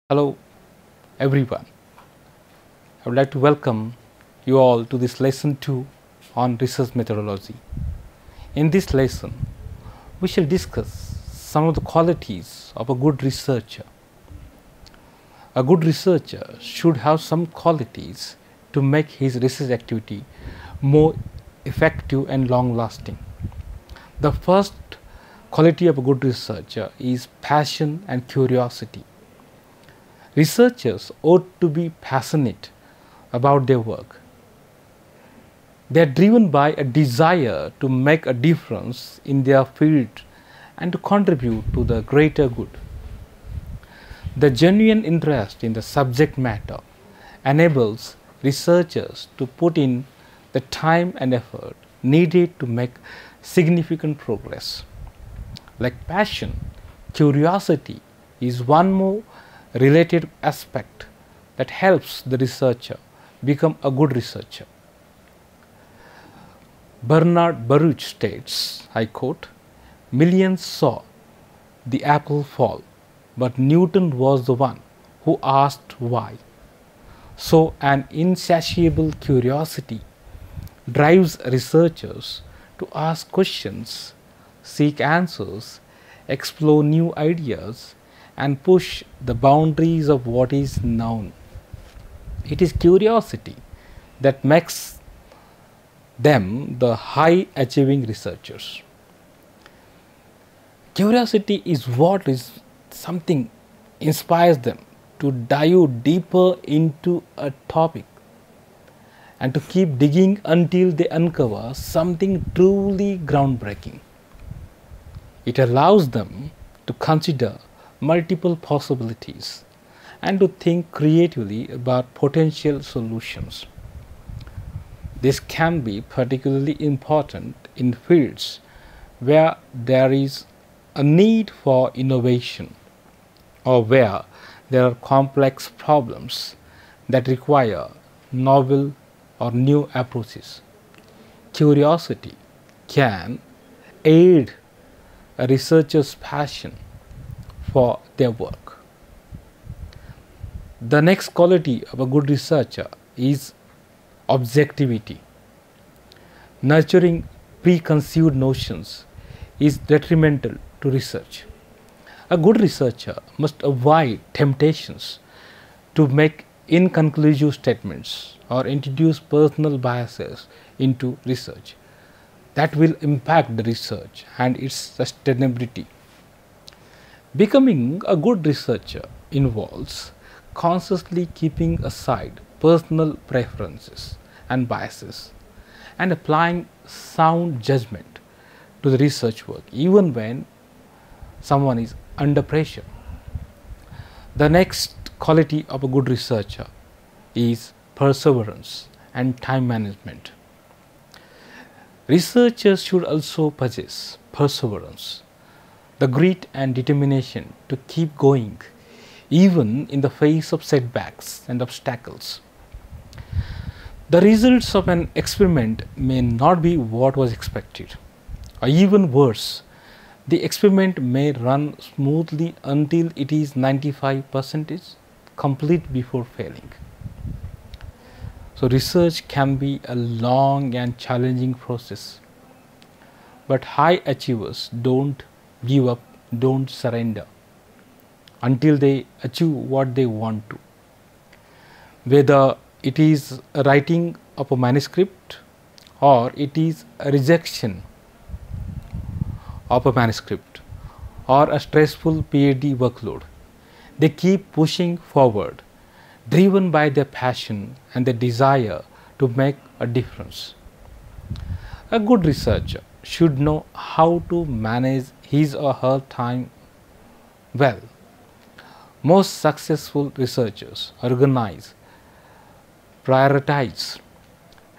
Hello everyone. I would like to welcome you all to this lesson 2 on research methodology. In this lesson, we shall discuss some of the qualities of a good researcher. A good researcher should have some qualities to make his research activity more effective and long lasting. The first quality of a good researcher is passion and curiosity. Researchers ought to be passionate about their work. They are driven by a desire to make a difference in their field and to contribute to the greater good. The genuine interest in the subject matter enables researchers to put in the time and effort needed to make significant progress. Like passion, curiosity is one more related aspect that helps the researcher become a good researcher. Bernard Baruch states, I quote, "Millions saw the apple fall, but Newton was the one who asked why." So an insatiable curiosity drives researchers to ask questions, seek answers, explore new ideas, and push the boundaries of what is known. It is curiosity that makes them the high achieving researchers. Curiosity is what is something inspires them to dive deeper into a topic and to keep digging until they uncover something truly groundbreaking. It allows them to consider multiple possibilities and to think creatively about potential solutions. This can be particularly important in fields where there is a need for innovation or where there are complex problems that require novel or new approaches. Curiosity can aid a researcher's passion for their work. The next quality of a good researcher is objectivity. Nurturing preconceived notions is detrimental to research. A good researcher must avoid temptations to make inconclusive statements or introduce personal biases into research that will impact the research and its sustainability. Becoming a good researcher involves consciously keeping aside personal preferences and biases and applying sound judgment to the research work even when someone is under pressure. The next quality of a good researcher is perseverance and time management. Researchers should also possess perseverance, the grit and determination to keep going even in the face of setbacks and obstacles. The results of an experiment may not be what was expected, or even worse, the experiment may run smoothly until it is 95% complete before failing. So research can be a long and challenging process, but high achievers don't give up, don't surrender until they achieve what they want to. Whether it is a writing of a manuscript or it is a rejection of a manuscript or a stressful PhD workload, they keep pushing forward, driven by their passion and their desire to make a difference. A good researcher should know how to manage his or her time well. Most successful researchers organize, prioritize,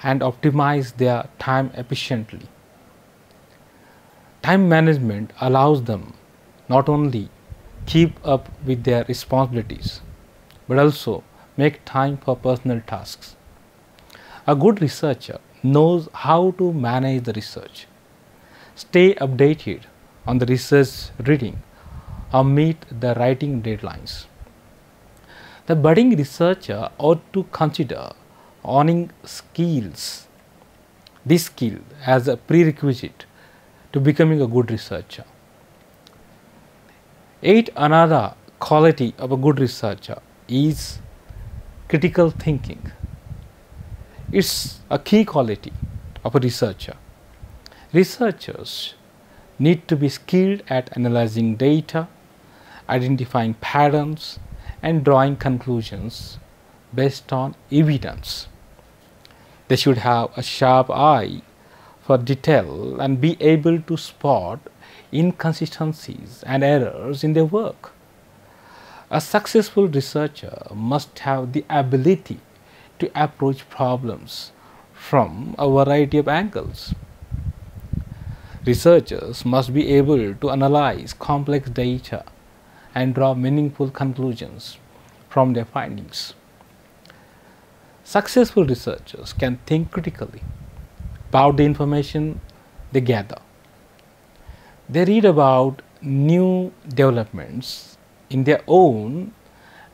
and optimize their time efficiently. Time management allows them not only keep up with their responsibilities but also make time for personal tasks. A good researcher knows how to manage the research, stay updated on the research reading, or meet the writing deadlines. The budding researcher ought to consider owning this skill as a prerequisite to becoming a good researcher. Yet another quality of a good researcher is critical thinking. It's a key quality of a researcher. Researchers need to be skilled at analyzing data, identifying patterns, and drawing conclusions based on evidence. They should have a sharp eye for detail and be able to spot inconsistencies and errors in their work. A successful researcher must have the ability to approach problems from a variety of angles. Researchers must be able to analyze complex data and draw meaningful conclusions from their findings. Successful researchers can think critically about the information they gather. They read about new developments in their own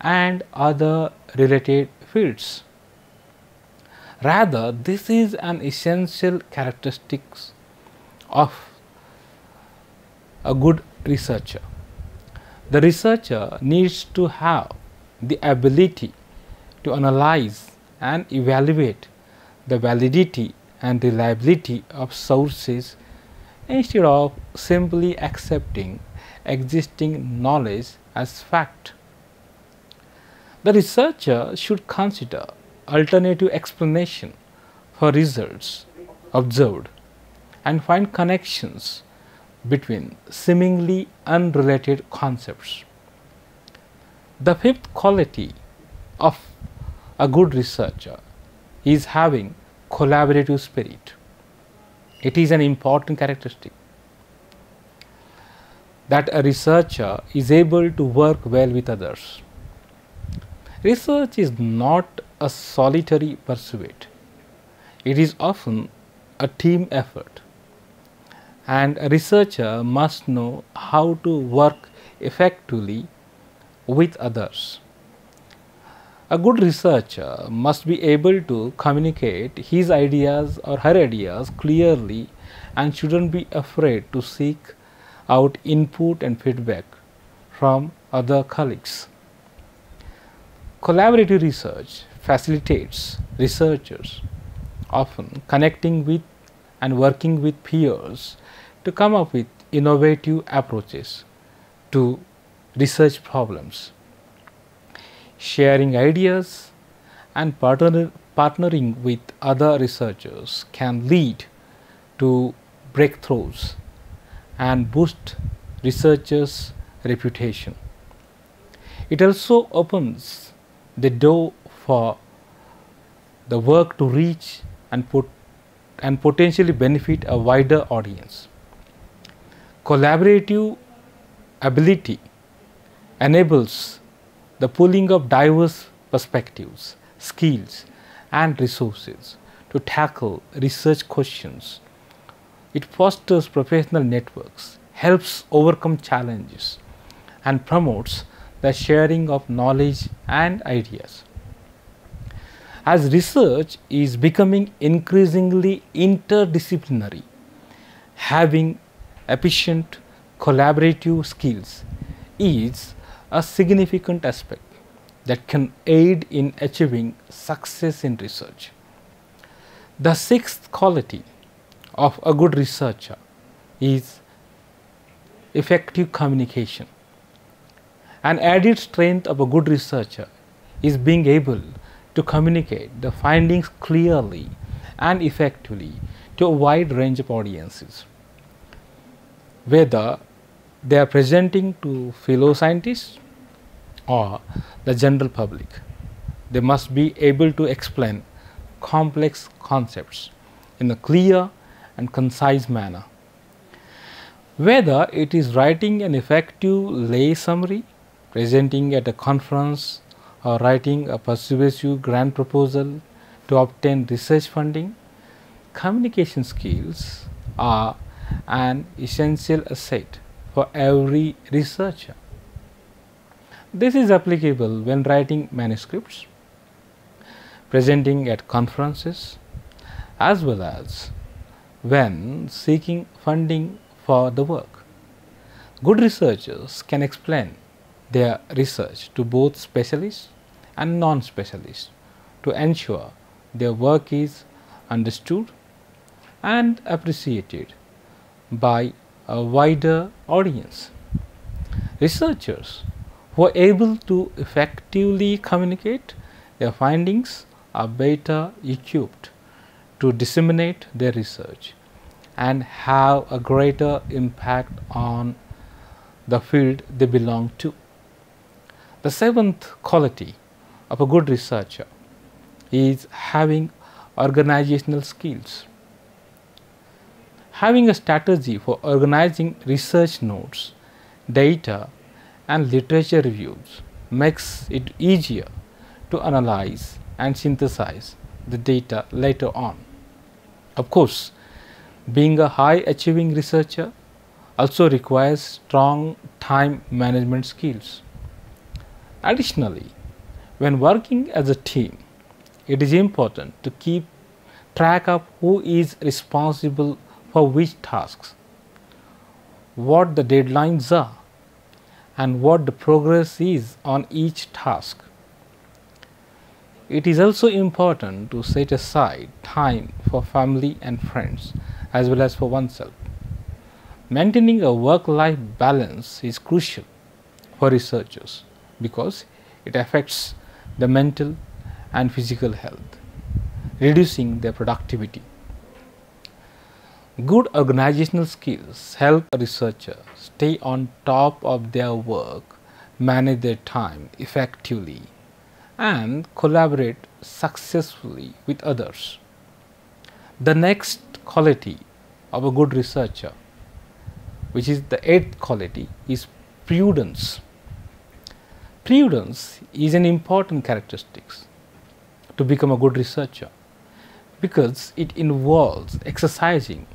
and other related fields. Rather, this is an essential characteristic of a good researcher. The researcher needs to have the ability to analyze and evaluate the validity and reliability of sources instead of simply accepting existing knowledge as fact. The researcher should consider alternative explanation for results observed and find connections between seemingly unrelated concepts. The fifth quality of a good researcher is having collaborative spirit. It is an important characteristic that a researcher is able to work well with others. Research is not a solitary pursuit. It is often a team effort, and a researcher must know how to work effectively with others. A good researcher must be able to communicate his ideas or her ideas clearly and shouldn't be afraid to seek out input and feedback from other colleagues. Collaborative research facilitates researchers often connecting with and working with peers to come up with innovative approaches to research problems. Sharing ideas and partnering with other researchers can lead to breakthroughs and boost researchers' reputation. It also opens the door for the work to reach and potentially benefit a wider audience. Collaborative ability enables the pooling of diverse perspectives, skills, and resources to tackle research questions. It fosters professional networks, helps overcome challenges, and promotes the sharing of knowledge and ideas. As research is becoming increasingly interdisciplinary, having efficient collaborative skills is a significant aspect that can aid in achieving success in research. The sixth quality of a good researcher is effective communication. An added strength of a good researcher is being able to communicate the findings clearly and effectively to a wide range of audiences. Whether they are presenting to fellow scientists or the general public, they must be able to explain complex concepts in a clear and concise manner. Whether it is writing an effective lay summary, presenting at a conference, or writing a persuasive grant proposal to obtain research funding, communication skills are an essential asset for every researcher. This is applicable when writing manuscripts, presenting at conferences, as well as when seeking funding for the work. Good researchers can explain their research to both specialists and non-specialists to ensure their work is understood and appreciated by a wider audience. Researchers who are able to effectively communicate their findings are better equipped to disseminate their research and have a greater impact on the field they belong to. The seventh quality of a good researcher is having organizational skills. Having a strategy for organizing research notes, data, and literature reviews makes it easier to analyze and synthesize the data later on. Of course, being a high achieving researcher also requires strong time management skills. Additionally, when working as a team, it is important to keep track of who is responsible for which tasks, what the deadlines are, and what the progress is on each task. It is also important to set aside time for family and friends as well as for oneself. Maintaining a work-life balance is crucial for researchers because it affects the mental and physical health, reducing their productivity. Good organizational skills help a researcher stay on top of their work, manage their time effectively, and collaborate successfully with others. The next quality of a good researcher, which is the eighth quality, is prudence. Prudence is an important characteristic to become a good researcher because it involves exercising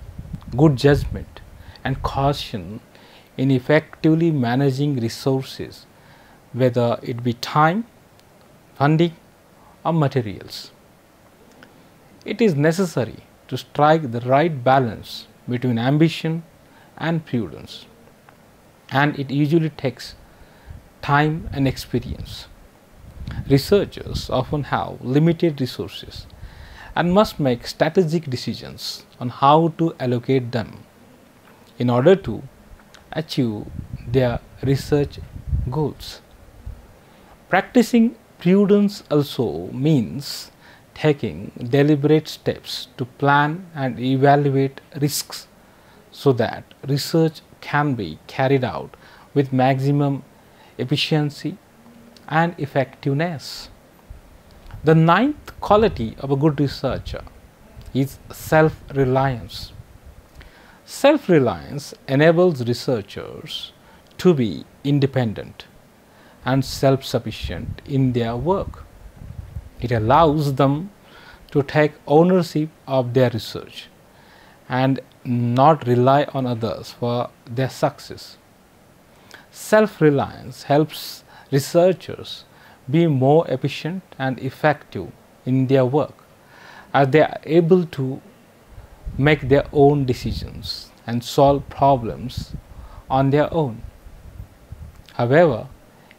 good judgment and caution in effectively managing resources, whether it be time, funding, or materials. It is necessary to strike the right balance between ambition and prudence, and it usually takes time and experience. Researchers often have limited resources and must make strategic decisions on how to allocate them in order to achieve their research goals. Practicing prudence also means taking deliberate steps to plan and evaluate risks so that research can be carried out with maximum efficiency and effectiveness. The ninth quality of a good researcher is self-reliance. Self-reliance enables researchers to be independent and self-sufficient in their work. It allows them to take ownership of their research and not rely on others for their success. Self-reliance helps researchers be more efficient and effective in their work as they are able to make their own decisions and solve problems on their own. However,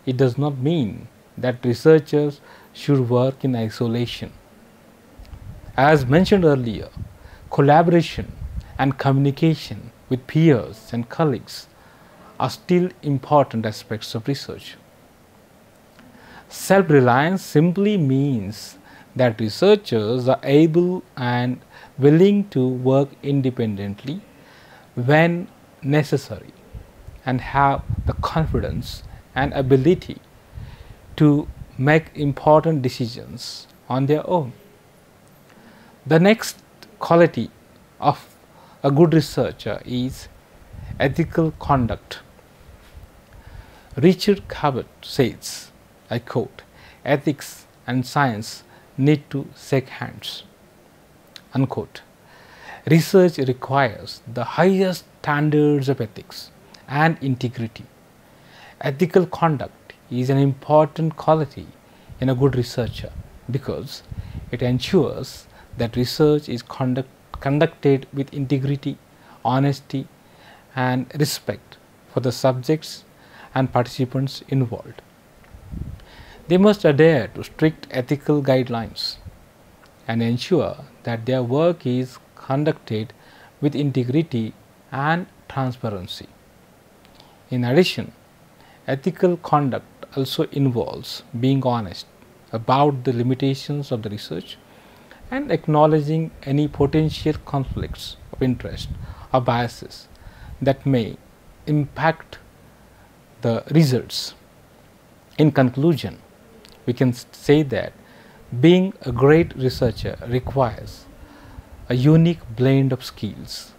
it does not mean that researchers should work in isolation. As mentioned earlier, collaboration and communication with peers and colleagues are still important aspects of research. Self-reliance simply means that researchers are able and willing to work independently when necessary and have the confidence and ability to make important decisions on their own. The next quality of a good researcher is ethical conduct. Richard Cabot says, I quote, "Ethics and science need to shake hands," unquote. Research requires the highest standards of ethics and integrity. Ethical conduct is an important quality in a good researcher because it ensures that research is conducted with integrity, honesty, and respect for the subjects and participants involved. They must adhere to strict ethical guidelines and ensure that their work is conducted with integrity and transparency. In addition, ethical conduct also involves being honest about the limitations of the research and acknowledging any potential conflicts of interest or biases that may impact the results. In conclusion, we can say that being a great researcher requires a unique blend of skills,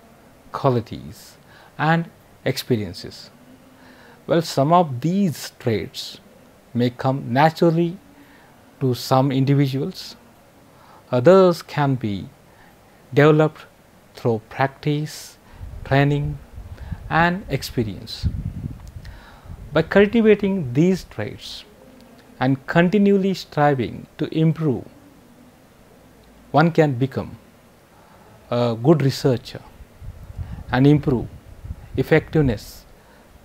qualities, and experiences. Well, some of these traits may come naturally to some individuals, others can be developed through practice, training, and experience. By cultivating these traits and continually striving to improve, one can become a good researcher and improve effectiveness,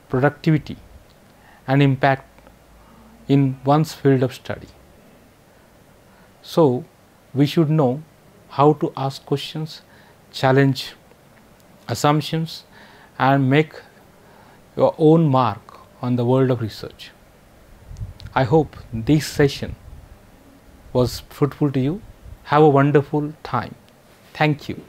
productivity, and impact in one's field of study. So, we should know how to ask questions, challenge assumptions, and make your own mark on the world of research. I hope this session was fruitful to you. Have a wonderful time. Thank you.